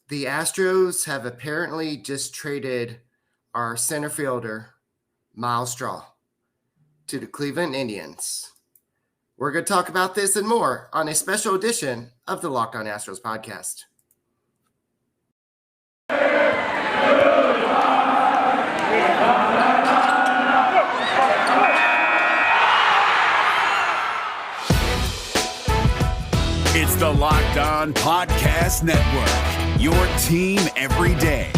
The Astros have apparently just traded our center fielder, Myles Straw, to the Cleveland Indians. We're going to talk about this and more on a special edition of the Locked On Astros podcast. It's the Locked On Podcast Network, your team every day.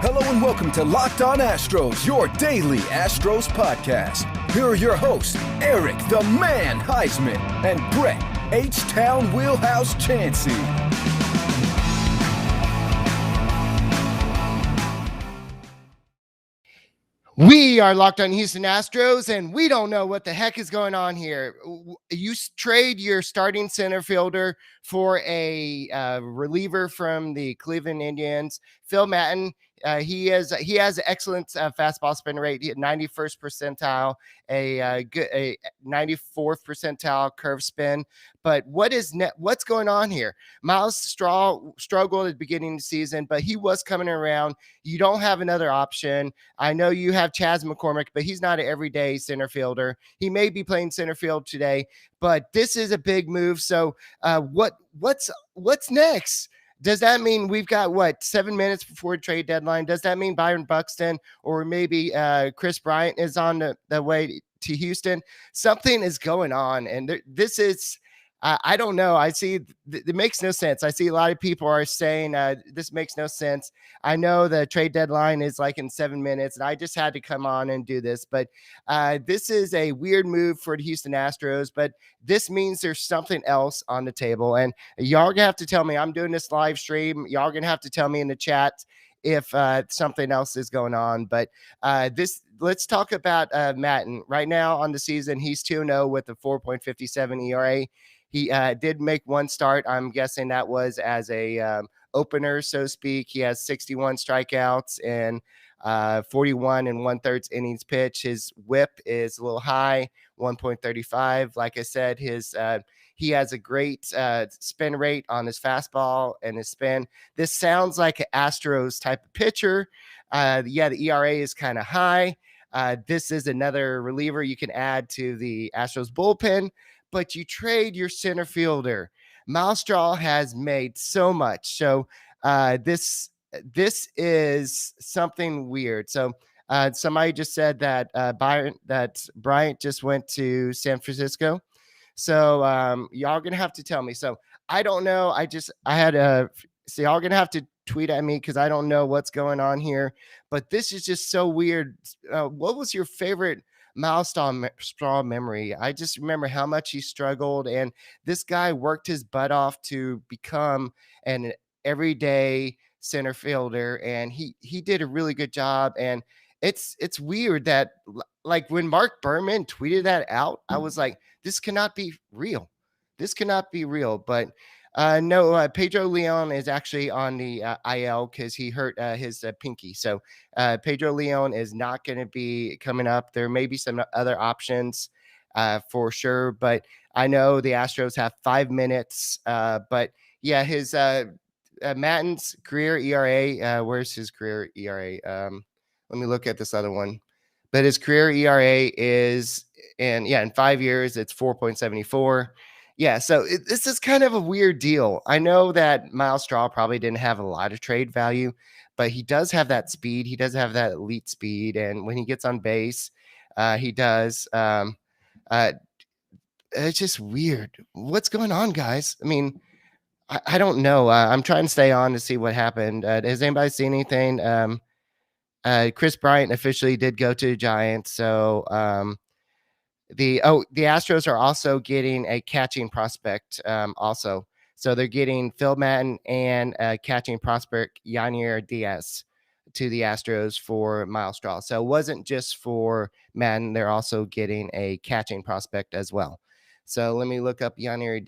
Hello and welcome to Locked On Astros, your daily Astros podcast. Here are your hosts, Eric the Man Huysman and Brett H-Town Wheelhouse Chancey. We are Locked On Houston Astros, and we don't know what the heck is going on here. You trade your starting center fielder for a reliever from the Cleveland Indians, Phil Maton. He has an excellent fastball spin rate. He had 91st percentile, a 94th percentile curve spin. But what's going on here? Myles Straw struggled at the beginning of the season, but he was coming around. You don't have another option. I know you have Chas McCormick, but he's not an everyday center fielder. He may be playing center field today, but this is a big move. So what's next? Does that mean we've got 7 minutes before trade deadline? Does that mean Byron Buxton or maybe Kris Bryant is on the way to Houston? Something is going on, and this is I don't know. I see it makes no sense. I see a lot of people are saying this makes no sense. I know the trade deadline is like in 7 minutes, and I just had to come on and do this. But this is a weird move for the Houston Astros, but this means there's something else on the table. And y'all gonna have to tell me. I'm doing this live stream. Y'all gonna have to tell me in the chat if something else is going on. But let's talk about Maton. Right now on the season, he's 2-0 with a 4.57 ERA. He did make one start. I'm guessing that was as a opener, so to speak. He has 61 strikeouts and 41 and 1/3 innings pitched. His whip is a little high, 1.35. Like I said, he has a great spin rate on his fastball and his spin. This sounds like an Astros type of pitcher. The ERA is kind of high. This is another reliever you can add to the Astros bullpen. But you trade your center fielder. Myles Straw has made so much. So this is something weird. So somebody just said that Bryant just went to San Francisco. So y'all gonna have to tell me. So I don't know. So y'all gonna have to tweet at me because I don't know what's going on here. But this is just so weird. What was your favorite Myles Straw memory? I just remember how much he struggled, and this guy worked his butt off to become an everyday center fielder, and he did a really good job. And it's weird that like when Mark Berman tweeted that out, I was like, this cannot be real. This cannot be real. But no, Pedro Leon is actually on the IL because he hurt his pinky. So Pedro Leon is not going to be coming up. There may be some other options for sure, but I know the Astros have 5 minutes. But yeah, his Maton's career ERA. Where's his career ERA? Let me look at this other one. But his career ERA is in 5 years, it's 4.74. Yeah, so this is kind of a weird deal. I know that Myles Straw probably didn't have a lot of trade value, but he does have that speed. He does have that elite speed, and when he gets on base, he does. It's just weird. What's going on, guys? I mean, I don't know. I'm trying to stay on to see what happened. Has anybody seen anything? Kris Bryant officially did go to the Giants, so the Astros are also getting a catching prospect also. So they're getting Phil Maton and catching prospect Yainer Diaz to the Astros for Myles Straw. So it wasn't just for Maton. They're also getting a catching prospect as well. So let me look up Yainer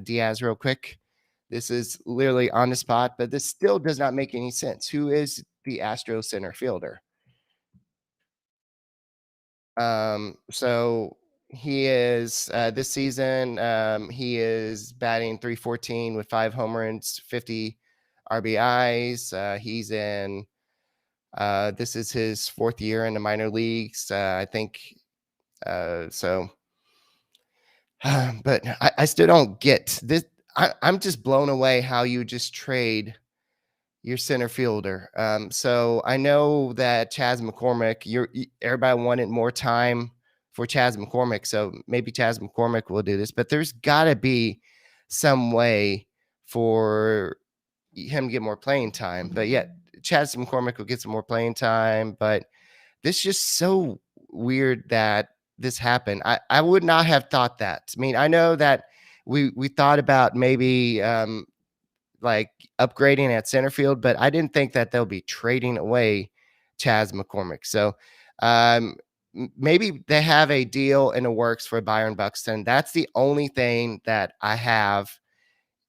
Diaz real quick. This is literally on the spot, but this still does not make any sense. Who is the Astros center fielder? So He is this season. He is batting 314 with 5 home runs, 50 RBIs. He's in. This is his 4th year in the minor leagues. I think so. But I still don't get this. I'm just blown away how you just trade your center fielder. So I know that Chas McCormick, everybody wanted more time for Chas McCormick. So maybe Chas McCormick will do this, but there's got to be some way for him to get more playing time. But yet Chas McCormick will get some more playing time. But this is just so weird that this happened. I would not have thought that. I mean, I know that we thought about maybe like upgrading at center field, but I didn't think that they'll be trading away Chas McCormick. So maybe they have a deal in the works for Byron Buxton. That's the only thing that I have.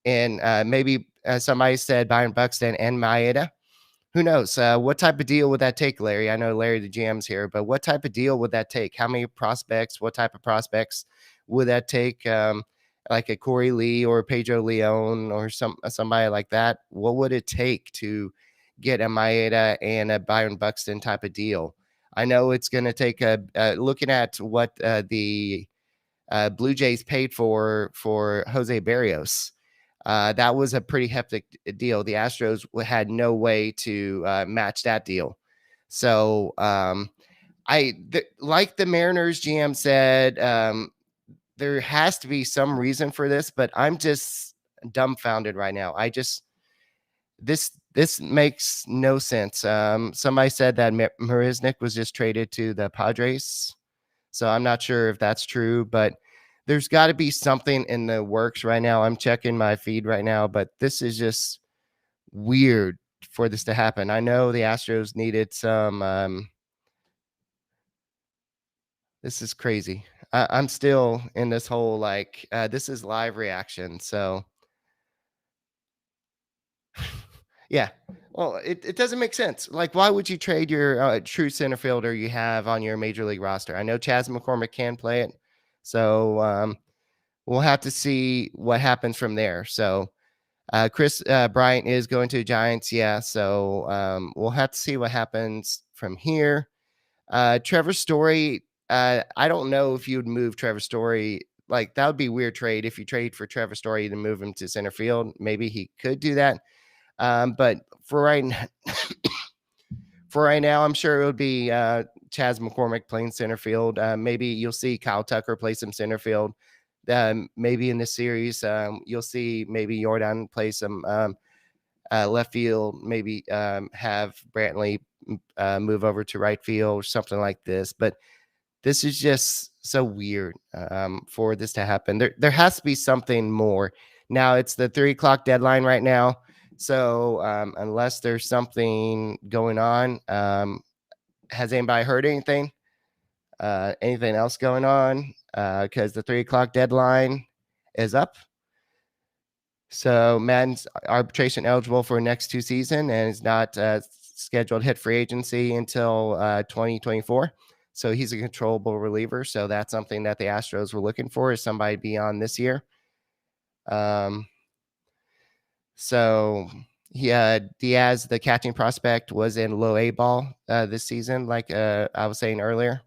And maybe somebody said Byron Buxton and Maeda. Who knows? What type of deal would that take, Larry? I know Larry, the GM's here, but what type of deal would that take? How many prospects? What type of prospects would that take? Like a Corey Lee or Pedro Leon or somebody like that. What would it take to get a Maeda and a Byron Buxton type of deal? I know it's going to take looking at what the Blue Jays paid for Jose Barrios. That was a pretty hefty deal. The Astros had no way to match that deal. So like the Mariners GM said, there has to be some reason for this, but I'm just dumbfounded right now. This makes no sense. Somebody said that Marisnik was just traded to the Padres. So I'm not sure if that's true, but there's got to be something in the works right now. I'm checking my feed right now, but this is just weird for this to happen. I know the Astros needed some. This is crazy. I'm still in this whole this is live reaction. So yeah. Well, it doesn't make sense. Like, why would you trade your true center fielder you have on your major league roster? I know Chas McCormick can play it. So we'll have to see what happens from there. So Chris Bryant is going to the Giants. Yeah. So we'll have to see what happens from here. Trevor Story. I don't know if you'd move Trevor Story. Like, that would be a weird trade if you trade for Trevor Story to move him to center field. Maybe he could do that. But for right now, I'm sure it would be Chas McCormick playing center field. Maybe you'll see Kyle Tucker play some center field. Maybe in this series, you'll see maybe Jordan play some left field. Maybe have Brantley move over to right field or something like this. But this is just so weird for this to happen. There has to be something more. Now it's the 3:00 deadline right now. So unless there's something going on, has anybody heard anything? Anything else going on? Because the 3:00 deadline is up. So Madden's arbitration eligible for next 2 seasons and is not scheduled to hit free agency until 2024. So he's a controllable reliever. So that's something that the Astros were looking for, is somebody beyond this year. So Diaz, the catching prospect, was in low A ball this season, like I was saying earlier.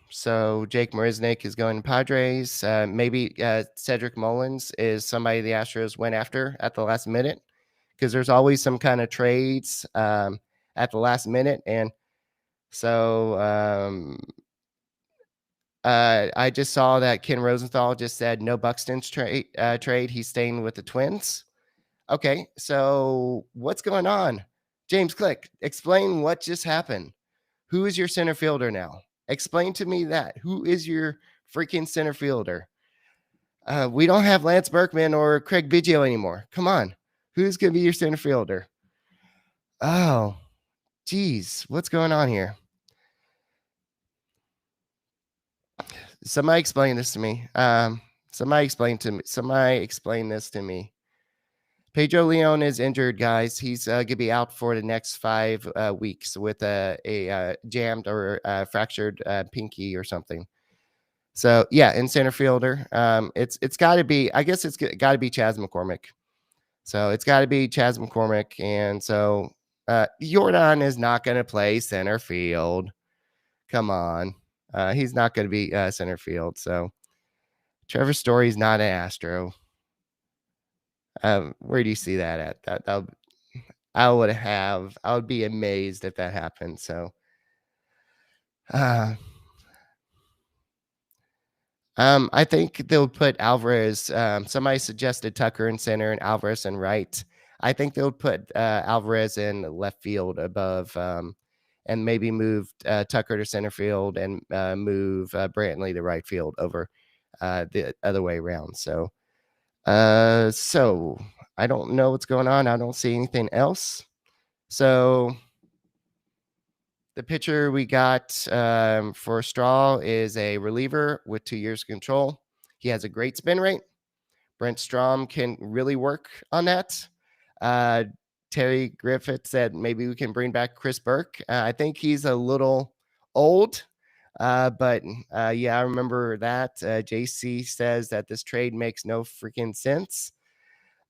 So Jake Marisnik is going to Padres. Maybe Cedric Mullins is somebody the Astros went after at the last minute, because there's always some kind of trades at the last minute. And so I just saw that Ken Rosenthal just said no Buxton's trade. He's staying with the Twins. Okay, so what's going on? James Click, explain what just happened. Who is your center fielder now? Explain to me that. Who is your freaking center fielder? We don't have Lance Berkman or Craig Biggio anymore. Come on. Who's going to be your center fielder? Oh, geez. What's going on here? Somebody explain this to me. Somebody explain this to me. Pedro Leon is injured, guys. He's going to be out for the next 5 weeks with a jammed or fractured pinky or something. So yeah, in center fielder, it's got to be. I guess it's got to be Chas McCormick. So it's got to be Chas McCormick, and so Jordan is not going to play center field. Come on, he's not going to be center field. So Trevor Story's not an Astro. Where do you see that at? I would be amazed if that happened. So, I think they'll put Alvarez. Somebody suggested Tucker in center and Alvarez in right. I think they'll put Alvarez in left field above, and maybe move Tucker to center field and move Brantley to right field over the other way around. So, so I don't know what's going on. I don't see anything else. So the pitcher we got for Straw is a reliever with 2 years control. He has a great spin rate. Brent Strom can really work on that. Terry Griffith said maybe we can bring back Chris Burke. I think he's a little old, but yeah, I remember that. JC says that this trade makes no freaking sense.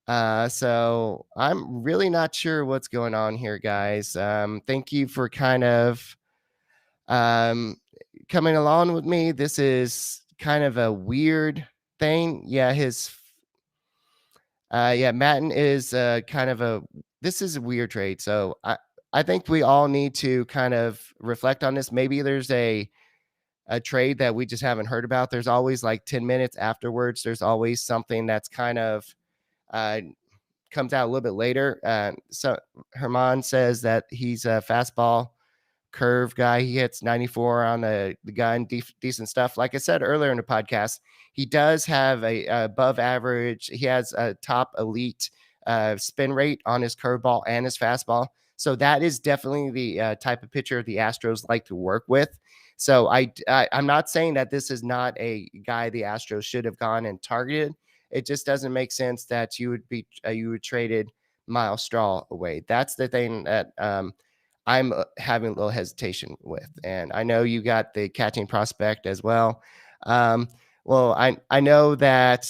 So I'm really not sure what's going on here, guys. Thank you for kind of coming along with me. This is kind of a weird thing. Yeah, Maton is kind of this is a weird trade. So I think we all need to kind of reflect on this. Maybe there's a trade that we just haven't heard about. There's always like 10 minutes afterwards. There's always something that's kind of comes out a little bit later. So Herman says that he's a fastball curve guy. He hits 94 on the gun, decent stuff. Like I said earlier in the podcast, he does have a above average. He has a top elite spin rate on his curveball and his fastball. So that is definitely the type of pitcher the Astros like to work with. So I'm not saying that this is not a guy the Astros should have gone and targeted. It just doesn't make sense that you would traded Myles Straw away. That's the thing that I'm having a little hesitation with. And I know you got the catching prospect as well. Well, I know that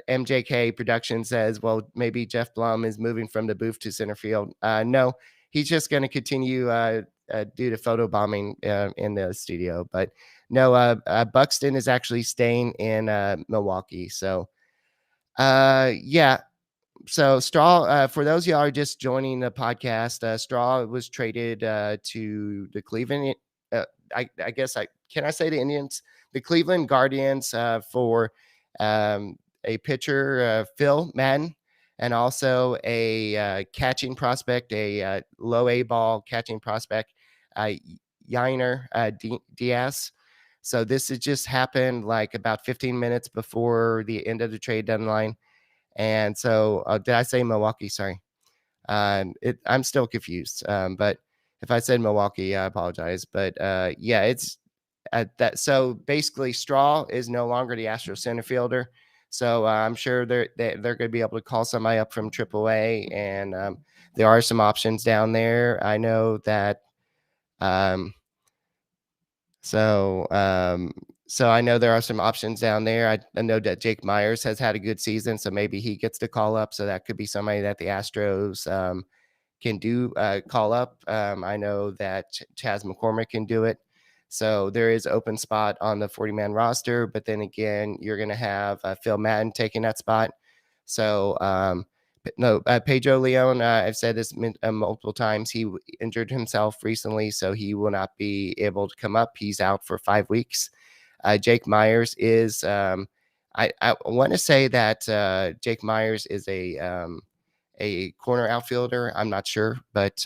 MJK Production says, well, maybe Jeff Blum is moving from the booth to center field. No, he's just going to continue due to photo bombing in the studio. But no, Buxton is actually staying in Milwaukee. So, yeah. So Straw, for those of y'all who are just joining the podcast, Straw was traded to the Cleveland. I guess can I say the Indians, the Cleveland Guardians for a pitcher, Phil Maton, and also a catching prospect, a low A ball catching prospect, Yainer Diaz. So this has just happened like about 15 minutes before the end of the trade deadline. And so did I say Milwaukee? Sorry. I'm still confused. But if I said Milwaukee, I apologize. But yeah, it's that. So basically Straw is no longer the Astros center fielder. So I'm sure they're going to be able to call somebody up from AAA, and there are some options down there. I know that. So I know there are some options down there. I know that Jake Myers has had a good season, so maybe he gets to call up. So that could be somebody that the Astros can do call up. I know that Chas McCormick can do it. So there is open spot on the 40-man roster, but then again, you're going to have Phil Maton taking that spot. So no, Pedro Leon, I've said this multiple times. He injured himself recently, so he will not be able to come up. He's out for 5 weeks. Jake Myers is, I want to say that Jake Myers is a corner outfielder. I'm not sure, but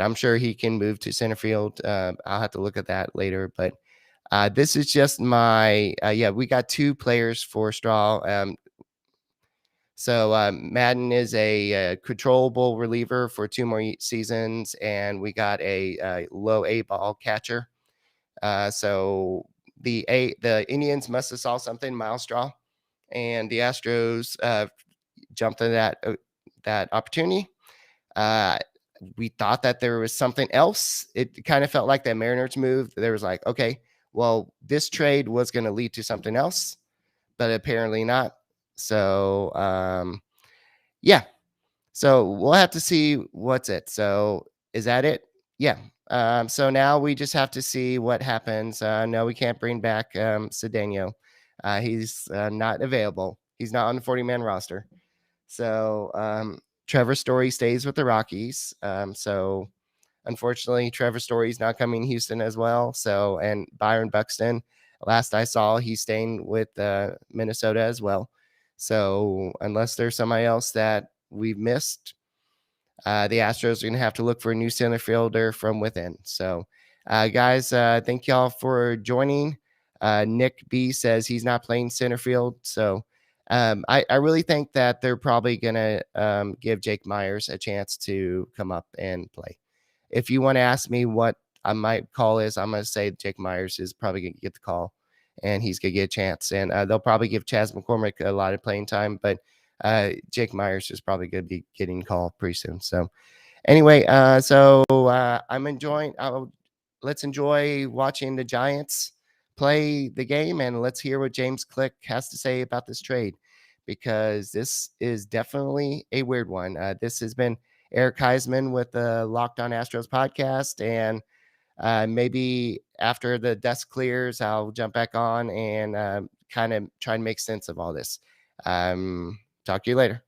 I'm sure he can move to center field. I'll have to look at that later, but this is just my, we got 2 players for Straw. So Maton is a controllable reliever for 2 more seasons, and we got a low A ball catcher. So the Indians must have saw something, Myles Straw, and the Astros jumped at that opportunity. We thought that there was something else. It kind of felt like that Mariners move. There was like, okay, well, this trade was going to lead to something else, but apparently not. So, yeah. So we'll have to see what's it. So is that it? Yeah. So now we just have to see what happens. No, we can't bring back Cedeno. He's not available. He's not on the 40-man roster. So Trevor Story stays with the Rockies. So unfortunately, Trevor Story's not coming to Houston as well. So, and Byron Buxton, last I saw, he's staying with Minnesota as well. So unless there's somebody else that we've missed, the Astros are going to have to look for a new center fielder from within. So, guys, thank y'all for joining. Nick B says he's not playing center field. So, I really think that they're probably going to give Jake Myers a chance to come up and play. If you want to ask me what my call is, I'm going to say Jake Myers is probably going to get the call, and he's going to get a chance. And they'll probably give Chas McCormick a lot of playing time, but Jake Myers is probably going to be getting called pretty soon. So anyway, I'm enjoying. Let's enjoy watching the Giants play the game, and let's hear what James Click has to say about this trade, because this is definitely a weird one. This has been Eric Huysman with the Locked On Astros podcast, and maybe after the dust clears, I'll jump back on and kind of try and make sense of all this. Talk to you later.